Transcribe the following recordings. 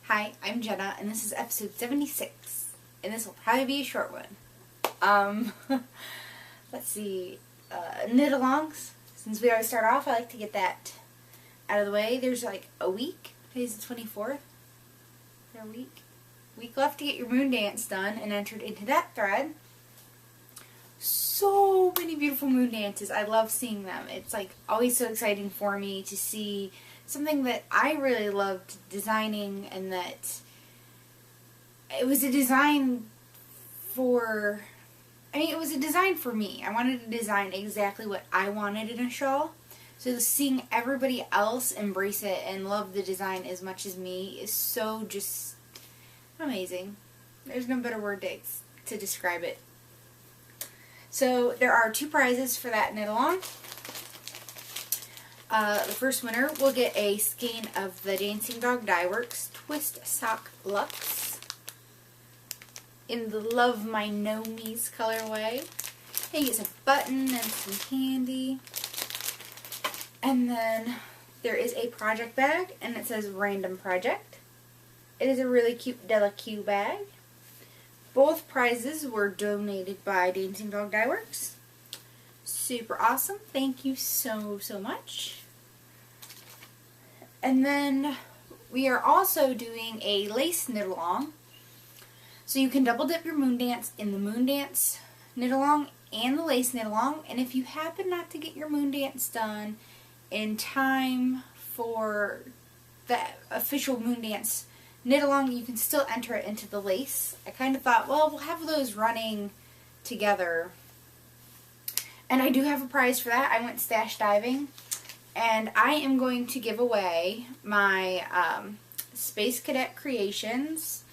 Hi, I'm Jenna, and this is episode 76, and this will probably be a short one. Let's see, knit-alongs. Since we always start off, I like to get that out of the way. There's like a week. Today's the 24th. Is there a week? Week left to get your moon dance done and entered into that thread. So many beautiful moon dances. I love seeing them. It's like always so exciting for me to see something that I really loved designing, and that it was a design for, it was a design for me. I wanted to design exactly what I wanted in a shawl. So seeing everybody else embrace it and love the design as much as me is so just amazing. There's no better word to describe it. So there are 2 prizes for that knit along. The first winner will get a skein of the Dancing Dog Dye Works Twist Sock Luxe in the Love My Nomies colorway. He gets a button and some candy. And then there is a project bag, and it says Random Project. It is a really cute Della Q bag. Both prizes were donated by Dancing Dog Dye Works. Super awesome. Thank you so much. And then we are also doing a lace knit along. So you can double dip your moon dance in the moon dance knit along and the lace knit along. And if you happen not to get your moon dance done in time for the official moon dance knit along, you can still enter it into the lace. I kind of thought, well, we'll have those running together. And I do have a prize for that. I went stash diving, and I am going to give away my Space Cadet Creations.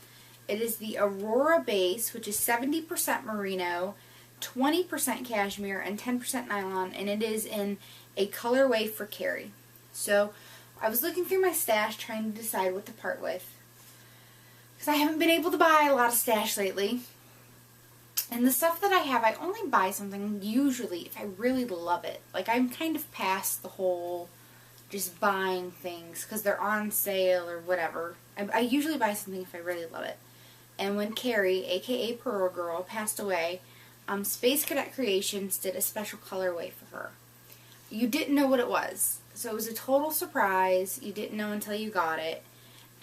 It is the Aurora base, which is 70% merino, 20% cashmere, and 10% nylon, and it is in a colorway for carry. So I was looking through my stash trying to decide what to part with, because I haven't been able to buy a lot of stash lately. And the stuff that I have, I only buy something usually if I really love it. Like, I'm kind of past the whole just buying things because they're on sale or whatever. I usually buy something if I really love it. And when Carrie, aka Pearl Girl, passed away, Space Cadet Creations did a special colorway for her. You didn't know what it was, so it was a total surprise. You didn't know until you got it.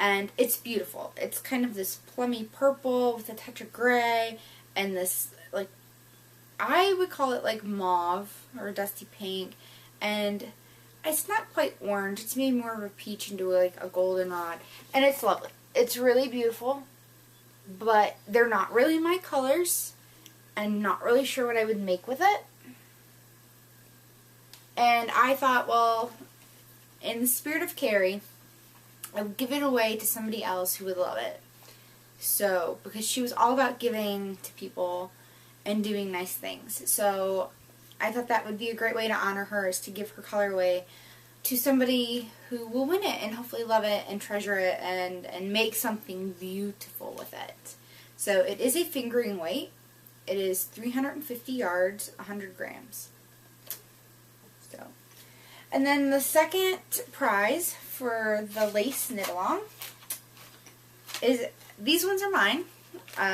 And it's beautiful. It's kind of this plummy purple with a touch of gray. And this, like, I would call it like mauve or dusty pink, and it's not quite orange. It's maybe more of a peach into like a goldenrod, and it's lovely. It's really beautiful, but they're not really my colors. I'm not really sure what I would make with it. And I thought, well, in the spirit of Carrie, I would give it away to somebody else who would love it. So, because she was all about giving to people and doing nice things. So, I thought that would be a great way to honor her, is to give her colorway to somebody who will win it and hopefully love it and treasure it and make something beautiful with it. So, it is a fingering weight. It is 350 yards, 100 grams. So, and then the second prize for the lace knit along is, these ones are mine.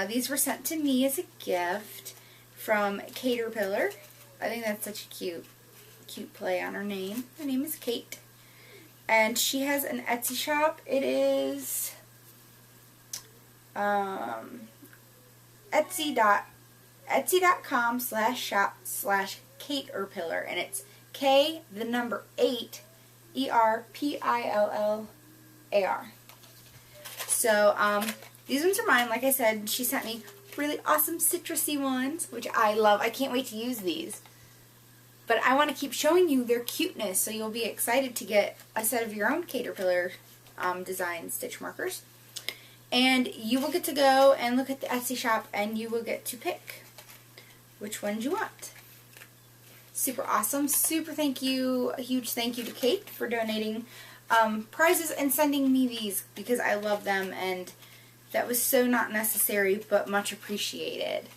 These were sent to me as a gift from Caterpillar. I think that's such a cute play on her name. Her name is Kate. And she has an Etsy shop. It is etsy.com/shop/Caterpillar. And it's K, the number 8, ERPILLAR. So, these ones are mine. Like I said, she sent me really awesome citrusy ones, which I love. I can't wait to use these. But I want to keep showing you their cuteness, so you'll be excited to get a set of your own Caterpillar design stitch markers. And you will get to go and look at the Etsy shop, and you will get to pick which ones you want. Super awesome. Super thank you. A huge thank you to Kate for donating prizes and sending me these, because I love them, and that was so not necessary but much appreciated.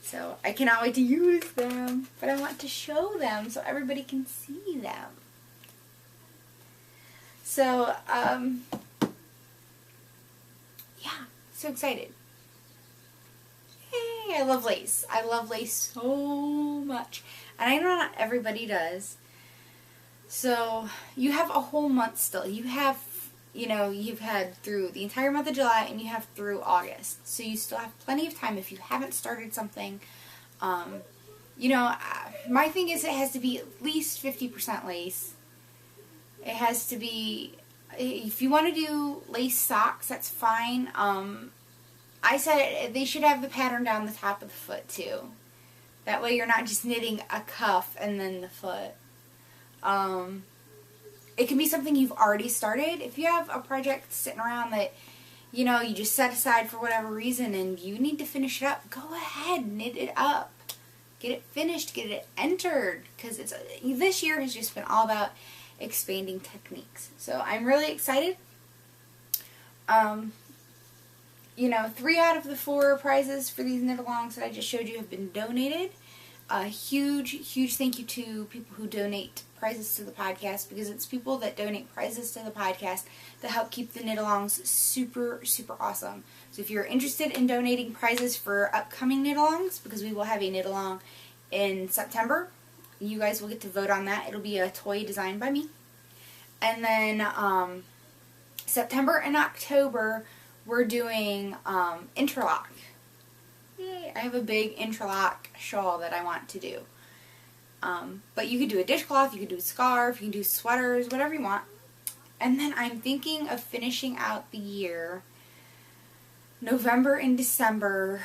So I cannot wait to use them, but I want to show them so everybody can see them. So So excited. Yay, I love lace. I love lace so much. And I know not everybody does. So you have a whole month still. You have, you know, you've had through the entire month of July and you have through August. So you still have plenty of time if you haven't started something. You know, my thing is it has to be at least 50% lace. It has to be, if you want to do lace socks, that's fine. I said they should have the pattern down the top of the foot too. That way you're not just knitting a cuff and then the foot. It can be something you've already started. If you have a project sitting around that, you know, you just set aside for whatever reason and you need to finish it up, go ahead, knit it up. Get it finished, get it entered. Because this year has just been all about expanding techniques. So I'm really excited. You know, 3 out of the 4 prizes for these knit-alongs that I just showed you have been donated. A huge thank you to people who donate prizes to the podcast, because it's people that donate prizes to the podcast that help keep the knit-alongs super awesome. So if you're interested in donating prizes for upcoming knit-alongs, because we will have a knit-along in September, you guys will get to vote on that. It'll be a toy designed by me. And then September and October, we're doing interlock. Yay! I have a big interlock shawl that I want to do. But you could do a dishcloth, you could do a scarf, you can do sweaters, whatever you want. And then I'm thinking of finishing out the year, November and December.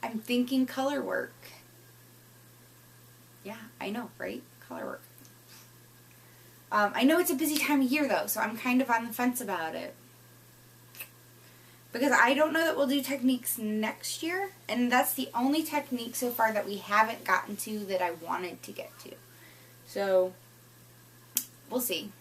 I'm thinking color work. Yeah, I know, right? Color work. I know it's a busy time of year though, so I'm kind of on the fence about it. Because I don't know that we'll do techniques next year, and that's the only technique so far that we haven't gotten to that I wanted to get to. So, we'll see.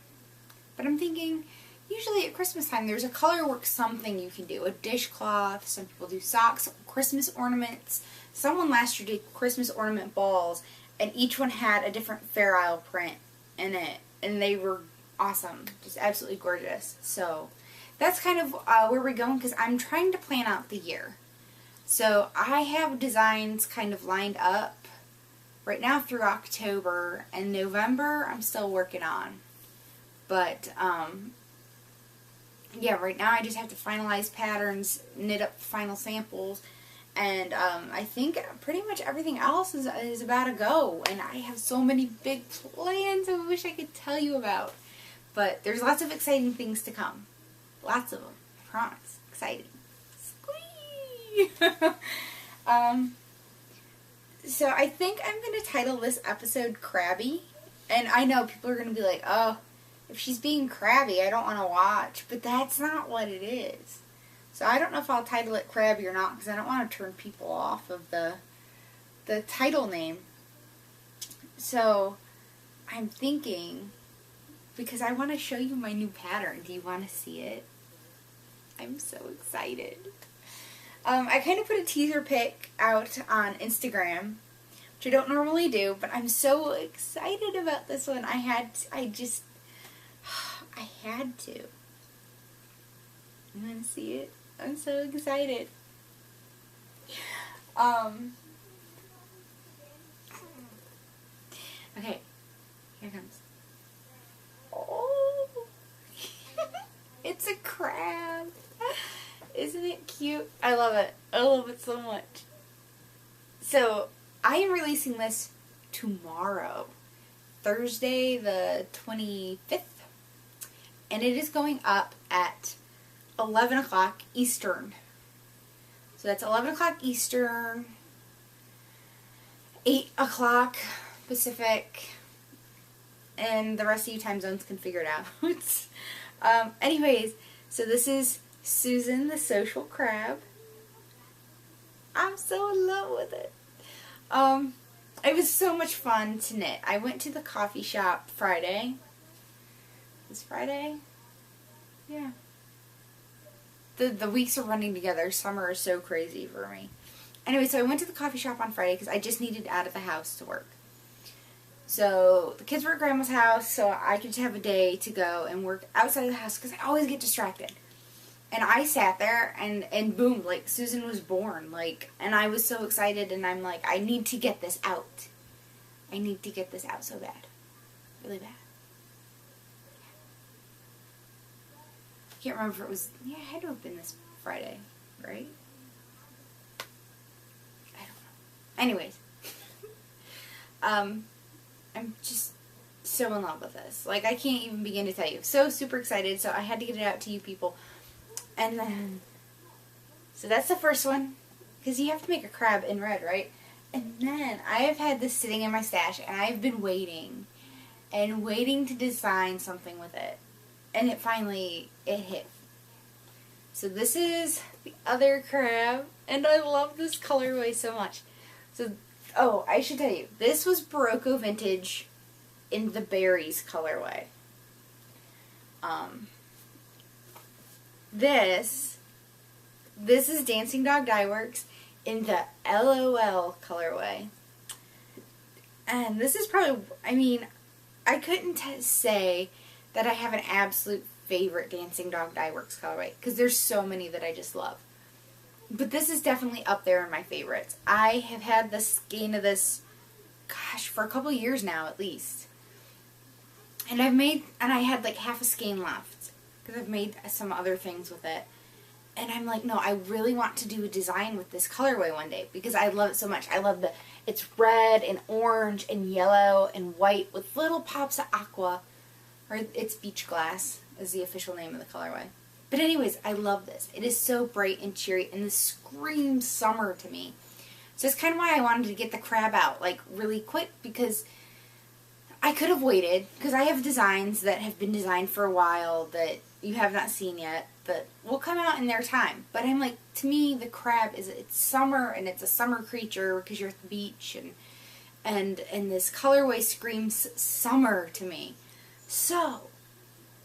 But I'm thinking, usually at Christmas time, there's a color work something you can do. A dishcloth, some people do socks, Christmas ornaments. Someone last year did Christmas ornament balls, and each one had a different Fair Isle print in it. And they were awesome. Just absolutely gorgeous. So, that's kind of where we're going, because I'm trying to plan out the year. So I have designs kind of lined up right now through October, and November I'm still working on. But yeah, right now I just have to finalize patterns, knit up final samples, and I think pretty much everything else is about to go. And I have so many big plans I wish I could tell you about. But there's lots of exciting things to come. Lots of them, I promise. Exciting. Squee! So I think I'm going to title this episode Crabby. And I know people are going to be like, oh, if she's being crabby, I don't want to watch. But that's not what it is. So I don't know if I'll title it Crabby or not, because I don't want to turn people off of the title name. So I'm thinking, because I want to show you my new pattern. Do you want to see it? I'm so excited. I kind of put a teaser pic out on Instagram, which I don't normally do, but I'm so excited about this one. I had to. You want to see it? I'm so excited. Okay, here it comes. Oh, it's a crab. Isn't it cute? I love it. I love it so much. So, I am releasing this tomorrow, Thursday the 25th, and it is going up at 11 o'clock Eastern. So that's 11 o'clock Eastern, 8 o'clock Pacific, and the rest of you time zones can figure it out. Anyways, so this is Susan the Social Crab. I'm so in love with it. It was so much fun to knit. I went to the coffee shop Friday. This Friday? Yeah. The weeks are running together. Summer is so crazy for me. Anyway, so I went to the coffee shop on Friday because I just needed out of the house to work. So the kids were at Grandma's house, so I could have a day to go and work outside of the house because I always get distracted. And I sat there and boom, like Susan was born, like, and I was so excited, and I'm like, I need to get this out. I need to get this out so bad. Really bad. I can't remember if it was, yeah, it had to have been this Friday, right? I don't know. Anyways. I'm just so in love with this. Like, I can't even begin to tell you. So super excited, so I had to get it out to you people. And then, so that's the first one, because you have to make a crab in red, right? And then I have had this sitting in my stash, and I've been waiting and waiting to design something with it. And it finally, it hit. So this is the other crab, and I love this colorway so much. So, oh, I should tell you, this was Barocco Vintage in the berries colorway. This is Dancing Dog Dye Works in the LOL colorway. And this is probably, I mean, I couldn't say that I have an absolute favorite Dancing Dog Dye Works colorway, because there's so many that I just love. But this is definitely up there in my favorites. I have had the skein of this, gosh, for a couple years now at least. And I had like half a skein left, because I've made some other things with it. And I'm like, no, I really want to do a design with this colorway one day, because I love it so much. I love it's red and orange and yellow and white with little pops of aqua, or it's beach glass is the official name of the colorway. But anyways, I love this. It is so bright and cheery, and this screams summer to me. So that's kind of why I wanted to get the crab out, like, really quick, because I could have waited, because I have designs that have been designed for a while that you have not seen yet, that will come out in their time. But I'm like, to me, the crab it's summer, and it's a summer creature, because you're at the beach, and this colorway screams summer to me. So,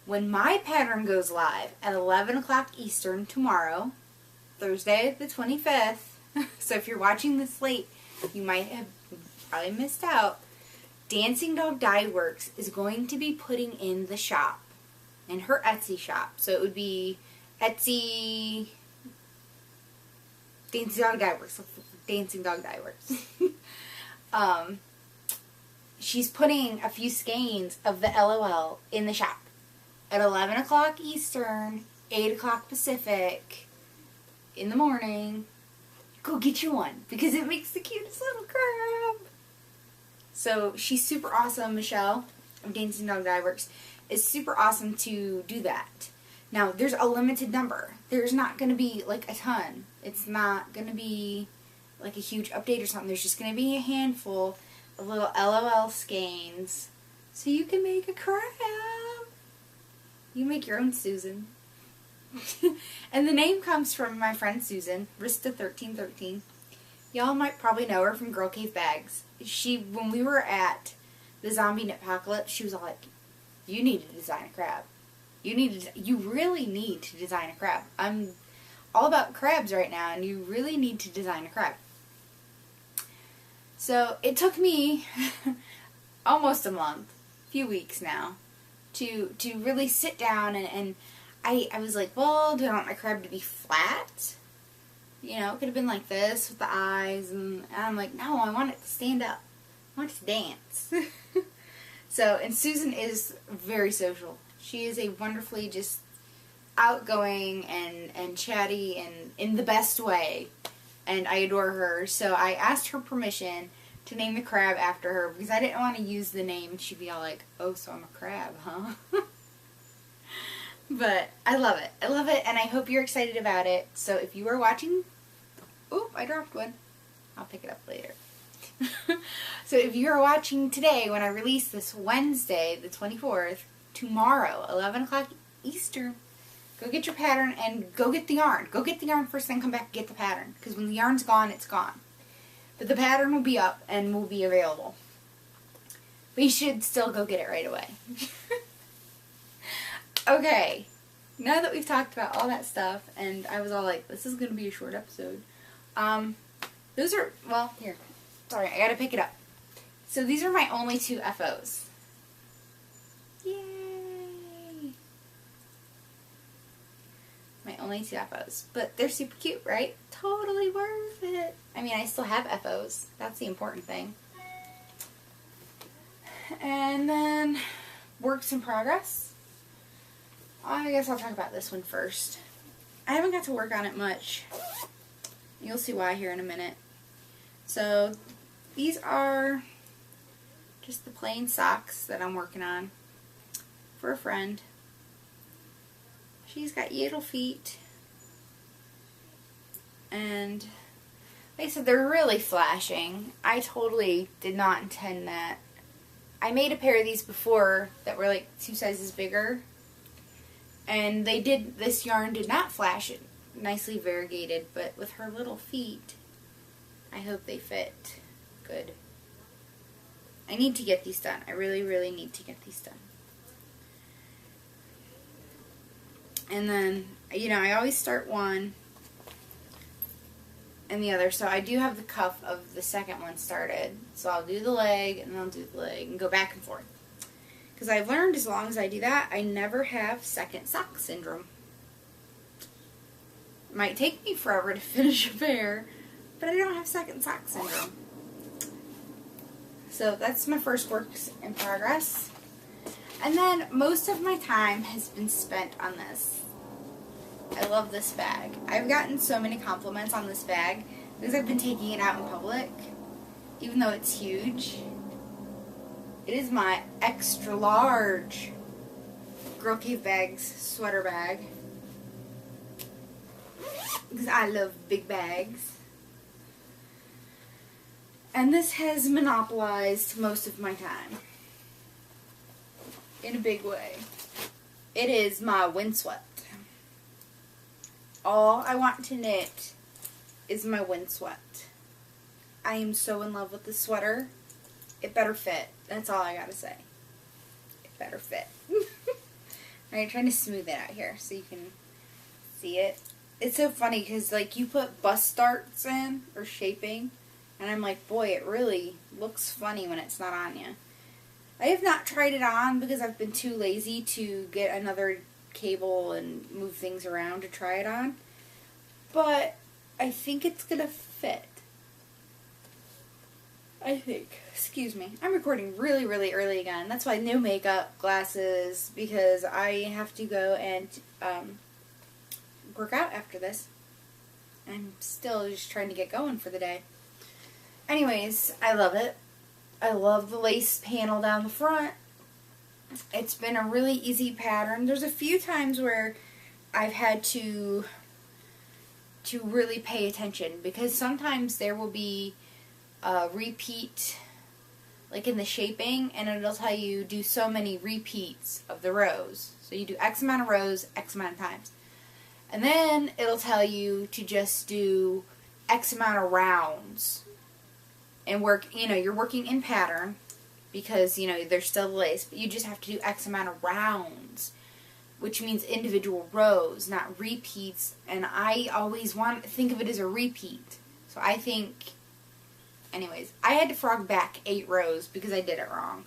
when my pattern goes live at 11 o'clock Eastern tomorrow, Thursday the 25th, so if you're watching this late, you might have probably missed out, Dancing Dog Dye Works is going to be putting in the shop, in her Etsy shop. So it would be Etsy, Dancing Dog Dye Works, Dancing Dog Dye Works. She's putting a few skeins of the LOL in the shop. At 11 o'clock Eastern, 8 o'clock Pacific, in the morning, go get you one, because it makes the cutest little crab. So she's super awesome, Michelle of Dancing Dog Dye Works is super awesome to do that. Now, there's a limited number. There's not going to be like a ton. It's not going to be like a huge update or something. There's just going to be a handful of little LOL skeins, so you can make a crab. You make your own Susan. And the name comes from my friend Susan, Rista1313. Y'all might probably know her from Girl Cave Bags. When we were at the Zombie Knitpocalypse, she was all like, you need to design a crab. You really need to design a crab. I'm all about crabs right now, and you really need to design a crab. So it took me almost a month, a few weeks now, to really sit down, and I was like, well, do I want my crab to be flat? You know, it could have been like this with the eyes, and I'm like, no, I want it to stand up. I want it to dance. So, and Susan is very social. She is a wonderfully just outgoing and chatty and in the best way, and I adore her. So I asked her permission to name the crab after her, because I didn't want to use the name. She'd be all like, oh, so I'm a crab, huh? But I love it. I love it, and I hope you're excited about it. So if you are watching, oop, I dropped one. I'll pick it up later. So if you are watching today, when I release this Wednesday, the 24th, tomorrow, 11 o'clock Eastern, go get your pattern and go get the yarn. Go get the yarn first, then come back and get the pattern. Because when the yarn's gone, it's gone. But the pattern will be up and will be available. But you should still go get it right away. Okay, now that we've talked about all that stuff, and I was all like, this is going to be a short episode. Those are, well, here. Sorry, I gotta pick it up. So these are my only two FOs. Yay! My only lacy FOs. But they're super cute, right? Totally worth it. I mean, I still have FOs. That's the important thing. And then works in progress. I guess I'll talk about this one first. I haven't got to work on it much. You'll see why here in a minute. So these are just the plain socks that I'm working on for a friend. She's got little feet. And like I said, they're really flashing. I totally did not intend that. I made a pair of these before that were like 2 sizes bigger. And this yarn did not flash it. Nicely variegated, but with her little feet, I hope they fit good. I need to get these done. I really, really need to get these done. And then, you know, I always start one and the other. So I do have the cuff of the second one started. So I'll do the leg, and then I'll do the leg, and go back and forth. Because I've learned as long as I do that, I never have second sock syndrome. It might take me forever to finish a pair, but I don't have second sock syndrome. So that's my first works in progress. And then most of my time has been spent on this. I love this bag. I've gotten so many compliments on this bag because I've been taking it out in public, even though it's huge. It is my extra large Girl Cave Bags sweater bag because I love big bags. And this has monopolized most of my time in a big way. It is my windswept. All I want to knit is my windswept. I am so in love with this sweater. It better fit. That's all I gotta say. It better fit. Alright, trying to smooth it out here so you can see it. It's so funny because, like, you put bust darts in or shaping, and I'm like, boy, it really looks funny when it's not on you. I have not tried it on because I've been too lazy to get another cable and move things around to try it on. But I think it's gonna fit. I think. Excuse me. I'm recording really, really early again. That's why no makeup, glasses, because I have to go and work out after this. I'm still just trying to get going for the day. Anyways, I love it. I love the lace panel down the front. It's been a really easy pattern. There's a few times where I've had to really pay attention because sometimes there will be a repeat, like in the shaping, and it'll tell you do so many repeats of the rows. So you do X amount of rows, X amount of times. And then it'll tell you to just do X amount of rounds and work, you know, you're working in pattern because, you know, there's still lace, but you just have to do X amount of rounds, which means individual rows, not repeats. And I always think of it as a repeat. So I think, anyways, I had to frog back 8 rows because I did it wrong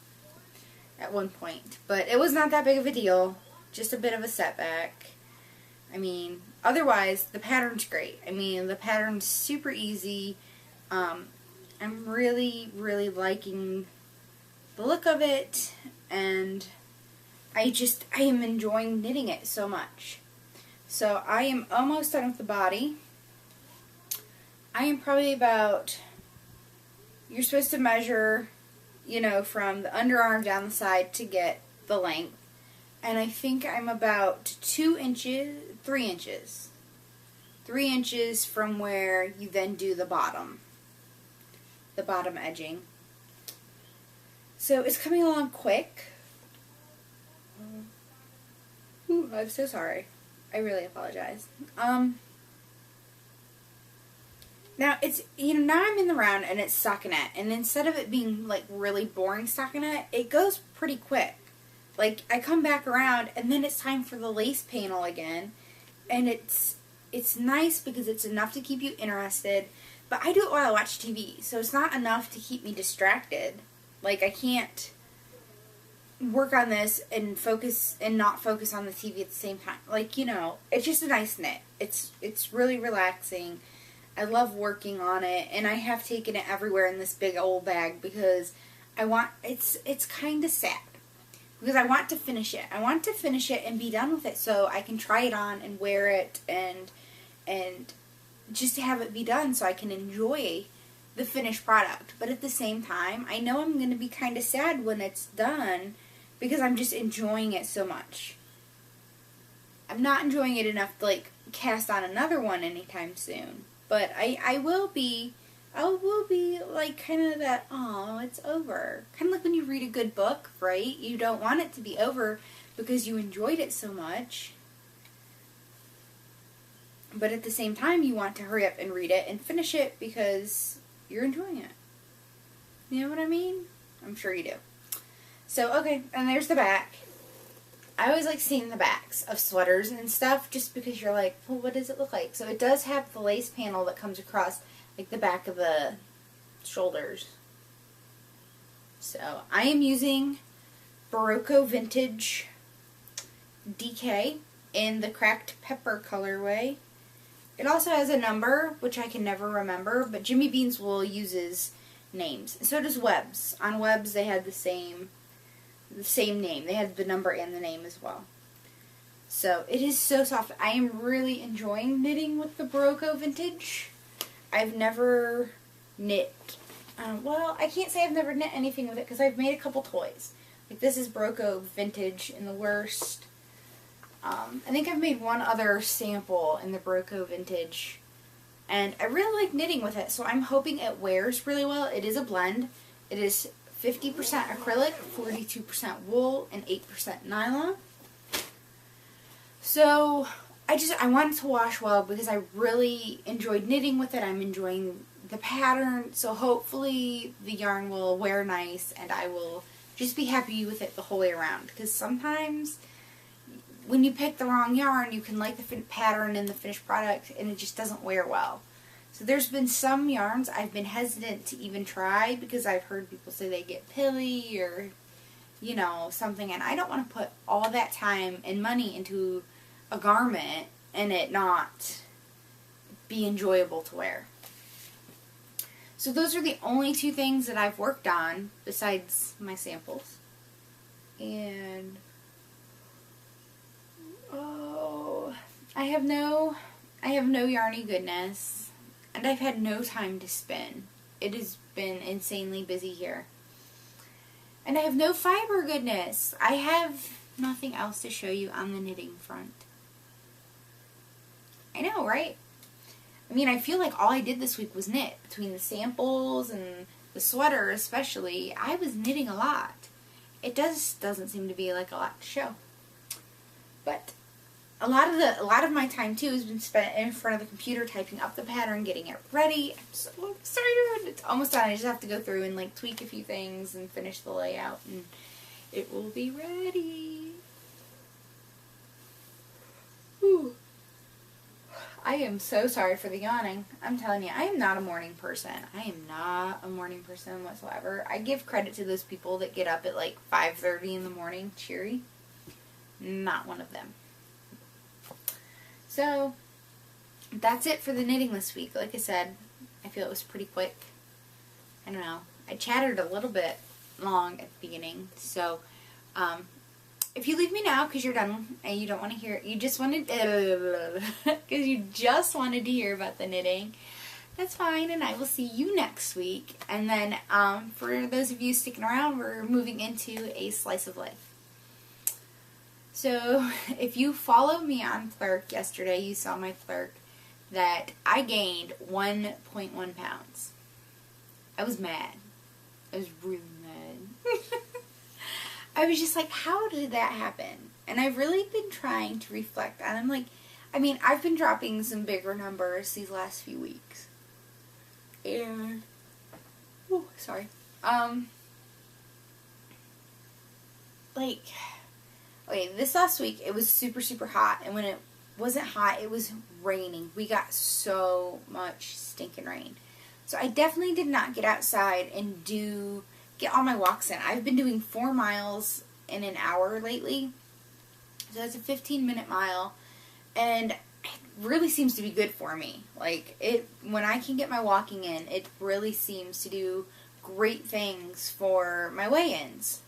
at one point. But it was not that big of a deal, just a bit of a setback. I mean, otherwise, the pattern's great. I mean, the pattern's super easy. I'm really, really liking the look of it, and I am enjoying knitting it so much. So I am almost done with the body. I am probably about, you're supposed to measure, you know, from the underarm down the side to get the length. And I think I'm about 3 inches from where you then do the bottom edging. So it's coming along quick. Ooh, I'm so sorry. I really apologize. Now it's, you know, now I'm in the round and it's stockinette, and instead of it being like really boring stockinette, it goes pretty quick. Like, I come back around and then it's time for the lace panel again, and it's nice because it's enough to keep you interested, but I do it while I watch TV, so it's not enough to keep me distracted. Like, I can't work on this and focus and not focus on the TV at the same time. Like, you know, it's just a nice knit. It's really relaxing. I love working on it, and I have taken it everywhere in this big old bag because I want, it's kind of sad because I want to finish it. I want to finish it and be done with it so I can try it on and wear it and just to have it be done so I can enjoy the finished product. But at the same time, I know I'm going to be kind of sad when it's done because I'm just enjoying it so much. I'm not enjoying it enough to, like, cast on another one anytime soon. But I will be, like, kind of that, oh, it's over. Kind of like when you read a good book, right? You don't want it to be over because you enjoyed it so much. But at the same time, you want to hurry up and read it and finish it because you're enjoying it. You know what I mean? I'm sure you do. So, okay, and there's the back. I always like seeing the backs of sweaters and stuff just because you're like, well, what does it look like? So it does have the lace panel that comes across, like, the back of the shoulders. So I am using Barocco Vintage DK in the Cracked Pepper colorway. It also has a number, which I can never remember, but Jimmy Beans Wool uses names. So does Webb's. On Webb's, they had the same name. They had the number and the name as well. So it is so soft. I am really enjoying knitting with the Barocco Vintage. I've never knit. Well, I can't say I've never knit anything with it because I've made a couple toys. Like, this is Barocco Vintage in the worst. I think I've made one other sample in the Barocco Vintage. And I really like knitting with it, so I'm hoping it wears really well. It is a blend. It is 50% acrylic, 42% wool, and 8% nylon. So I want it to wash well because I really enjoyed knitting with it. I'm enjoying the pattern, so hopefully the yarn will wear nice and I will just be happy with it the whole way around. Because sometimes when you pick the wrong yarn, you can like the pattern and the finished product and it just doesn't wear well. So there's been some yarns I've been hesitant to even try because I've heard people say they get pilly or, you know, something. And I don't want to put all that time and money into a garment and it not be enjoyable to wear. So those are the only two things that I've worked on besides my samples. And I have no yarny goodness, and I've had no time to spin. It has been insanely busy here. And I have no fiber goodness. I have nothing else to show you on the knitting front. I know, right? I mean, I feel like all I did this week was knit. Between the samples and the sweater especially, I was knitting a lot. It doesn't seem to be like a lot to show. But a lot of my time too has been spent in front of the computer typing up the pattern, getting it ready. I'm so excited. It's almost done. I just have to go through and like tweak a few things and finish the layout and it will be ready. Whew. I am so sorry for the yawning. I'm telling you, I am not a morning person. I am not a morning person whatsoever. I give credit to those people that get up at like 5:30 in the morning, cheery. Not one of them. So, that's it for the knitting this week. Like I said, I feel it was pretty quick. I don't know. I chattered a little bit long at the beginning. So, if you leave me now because you're done and you don't want to hear, you just wanted, because you just wanted to hear about the knitting, that's fine, and I will see you next week. And then, for those of you sticking around, we're moving into a slice of life. So, if you followed me on Plurk yesterday, you saw my Plurk that I gained 1.1 pounds. I was mad. I was really mad. I was just like, how did that happen? And I've really been trying to reflect. And I'm like, I mean, I've been dropping some bigger numbers these last few weeks. And, oh, sorry. Like, okay, this last week, it was super, super hot. And when it wasn't hot, it was raining. We got so much stinking rain. So I definitely did not get outside and get all my walks in. I've been doing 4 miles in an hour lately. So it's a 15-minute mile, and it really seems to be good for me. Like, when I can get my walking in, it really seems to do great things for my weigh-ins.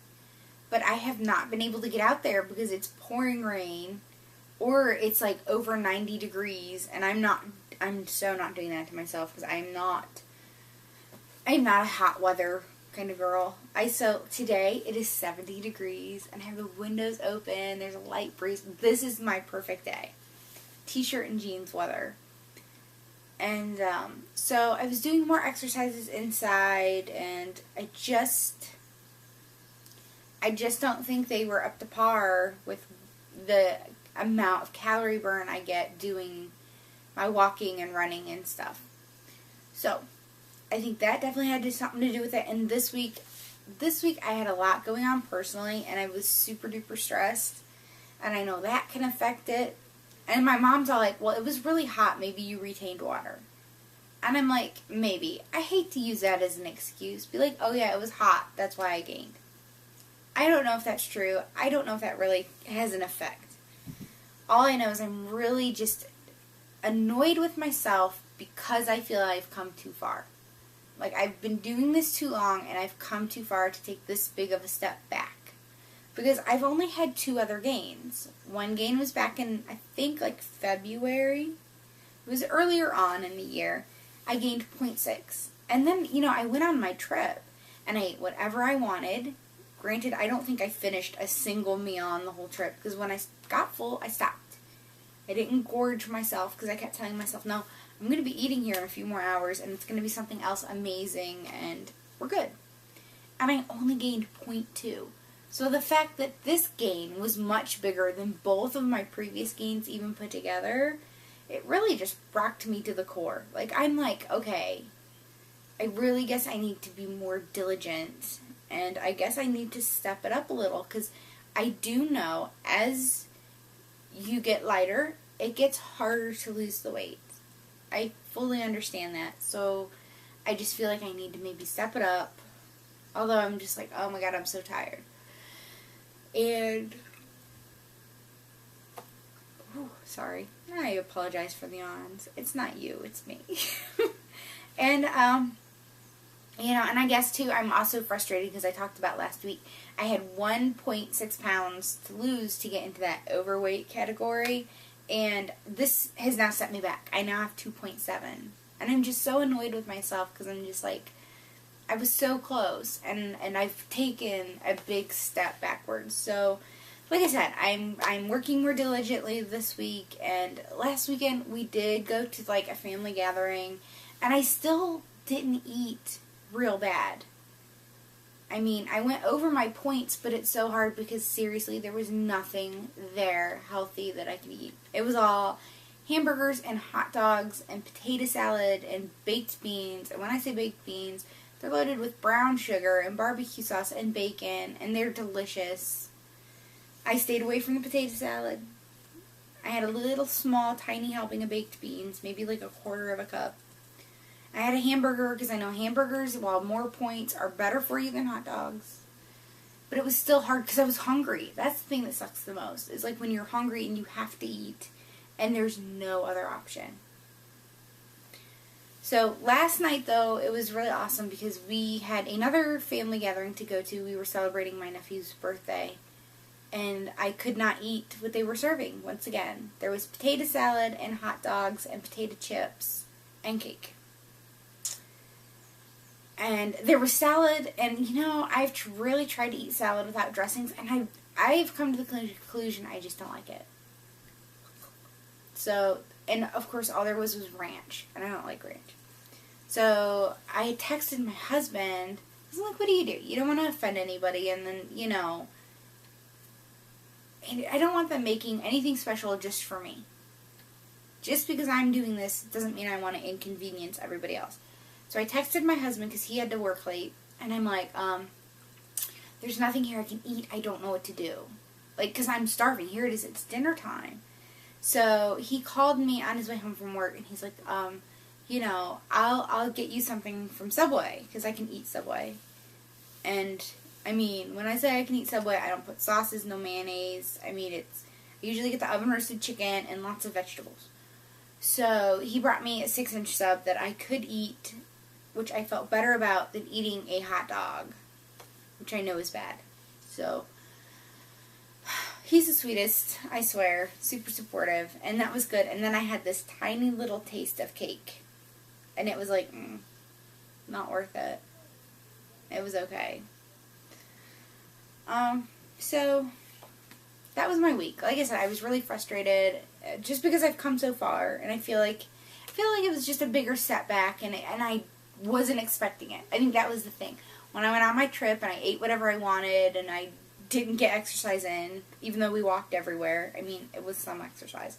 But I have not been able to get out there because it's pouring rain, or it's like over 90 degrees, and I'm so not doing that to myself, because I'm not a hot weather kind of girl. So today it is 70 degrees, and I have the windows open, there's a light breeze. This is my perfect day. T-shirt and jeans weather. And so I was doing more exercises inside, and I just don't think they were up to par with the amount of calorie burn I get doing my walking and running and stuff. So I think that definitely had something to do with it. And this week I had a lot going on personally, and I was super duper stressed, and I know that can affect it. And my mom's all like, well, it was really hot, maybe you retained water. And I'm like, maybe. I hate to use that as an excuse. Be like, oh yeah, it was hot, that's why I gained. I don't know if that's true. I don't know if that really has an effect. All I know is I'm really just annoyed with myself because I feel I've come too far. Like, I've been doing this too long, and I've come too far to take this big of a step back. Because I've only had 2 other gains. One gain was back in, I think, like February. It was earlier on in the year. I gained 0.6. And then, I went on my trip, and I ate whatever I wanted. Granted, I don't think I finished a single meal on the whole trip, because when I got full, I stopped. I didn't gorge myself, because I kept telling myself, no, I'm going to be eating here in a few more hours, and it's going to be something else amazing, and we're good. And I only gained 0.2. So the fact that this gain was much bigger than both of my previous gains even put together, it really just rocked me to the core. Like, I'm like, okay, I really guess I need to be more diligent, and I guess I need to step it up a little, because I do know as you get lighter, it gets harder to lose the weight. I fully understand that, so I just feel like I need to maybe step it up, although I'm just like, oh my god, I'm so tired. And, sorry, I apologize for the yawns. It's not you, it's me. And, and I guess too, I'm also frustrated because I talked about last week, I had 1.6 pounds to lose to get into that overweight category, and this has now set me back. I now have 2.7, and I'm just so annoyed with myself because I'm just like, I was so close, and I've taken a big step backwards. So, like I said, I'm working more diligently this week, and last weekend we did go to like a family gathering, and I still didn't eat real bad. I mean, I went over my points, but it's so hard because seriously, there was nothing there healthy that I could eat. It was all hamburgers and hot dogs and potato salad and baked beans, and when I say baked beans, they're loaded with brown sugar and barbecue sauce and bacon, and they're delicious. I stayed away from the potato salad. I had a little small, tiny helping of baked beans, maybe like a quarter of a cup. I had a hamburger because I know hamburgers, while more points, are better for you than hot dogs. But it was still hard because I was hungry. That's the thing that sucks the most. Is like when you're hungry and you have to eat, and there's no other option. So last night, though, it was really awesome because we had another family gathering to go to. We were celebrating my nephew's birthday, and I could not eat what they were serving once again. There was potato salad and hot dogs and potato chips and cake. And there was salad, and I've really tried to eat salad without dressings, and I've come to the conclusion I just don't like it. So, and of course all there was ranch, and I don't like ranch. So I texted my husband. I was like, what do? You don't want to offend anybody, and then, I don't want them making anything special just for me. Just because I'm doing this doesn't mean I want to inconvenience everybody else. So I texted my husband because he had to work late, and I'm like, there's nothing here I can eat. I don't know what to do. Like, because I'm starving. Here it is. It's dinner time. So he called me on his way home from work, and he's like, I'll get you something from Subway, because I can eat Subway. And I mean, when I say I can eat Subway, I don't put sauces, no mayonnaise. I mean, I usually get the oven roasted chicken and lots of vegetables. So he brought me a 6-inch sub that I could eat, which I felt better about than eating a hot dog, which I know is bad. So he's the sweetest, I swear, super supportive, and that was good. And then I had this tiny little taste of cake, and it was like, not worth it. It was okay. So that was my week. Like I said, I was really frustrated just because I've come so far, and I feel like it was just a bigger setback, and I wasn't expecting it. I think that was the thing. When I went on my trip and I ate whatever I wanted, and I didn't get exercise in, even though we walked everywhere. I mean, it was some exercise.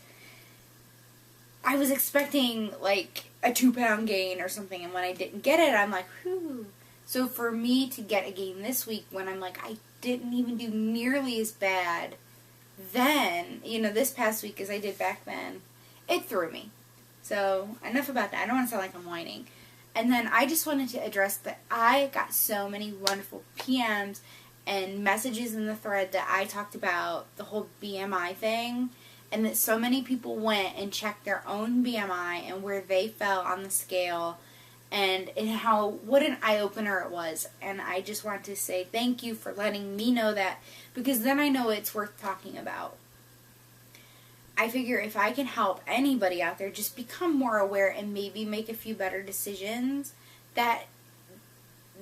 I was expecting like a 2-pound gain or something, and when I didn't get it, I'm like, whew. So for me to get a gain this week, when I'm like, I didn't even do nearly as bad then, this past week as I did back then, it threw me. So enough about that. I don't want to sound like I'm whining. And then I just wanted to address that I got so many wonderful PMs and messages in the thread that I talked about the whole BMI thing, and that so many people went and checked their own BMI and where they fell on the scale, and what an eye-opener it was. And I just want to say thank you for letting me know that, because then I know it's worth talking about. I figure if I can help anybody out there just become more aware and maybe make a few better decisions,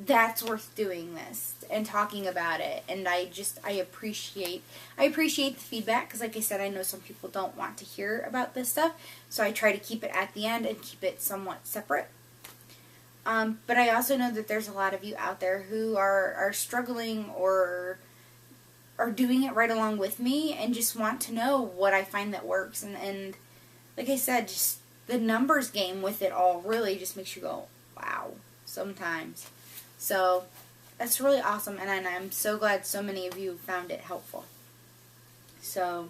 that's worth doing this and talking about it. And I appreciate the feedback, because like I said, I know some people don't want to hear about this stuff, so I try to keep it at the end and keep it somewhat separate. But I also know that there's a lot of you out there who are struggling or are doing it right along with me and just want to know what I find that works. And like I said, just the numbers game with it all really just makes you go, wow, sometimes. So that's really awesome, and I'm so glad so many of you found it helpful. So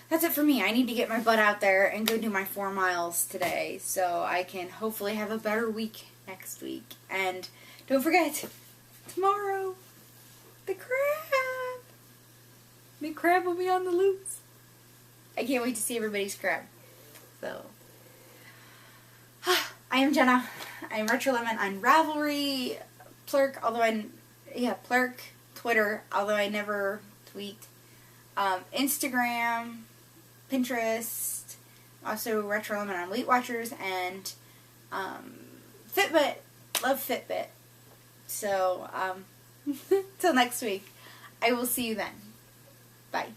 that's it for me. I need to get my butt out there and go do my 4 miles today so I can hopefully have a better week next week. And don't forget, tomorrow, the crab will be on the loose. I can't wait to see everybody's crab. So, I am Jenna. I'm RetroLemon on Ravelry, Plurk, Plurk, Twitter, although I never tweet, Instagram, Pinterest, also RetroLemon on Weight Watchers, and Fitbit. Love Fitbit. So, till next week. I will see you then. Bye.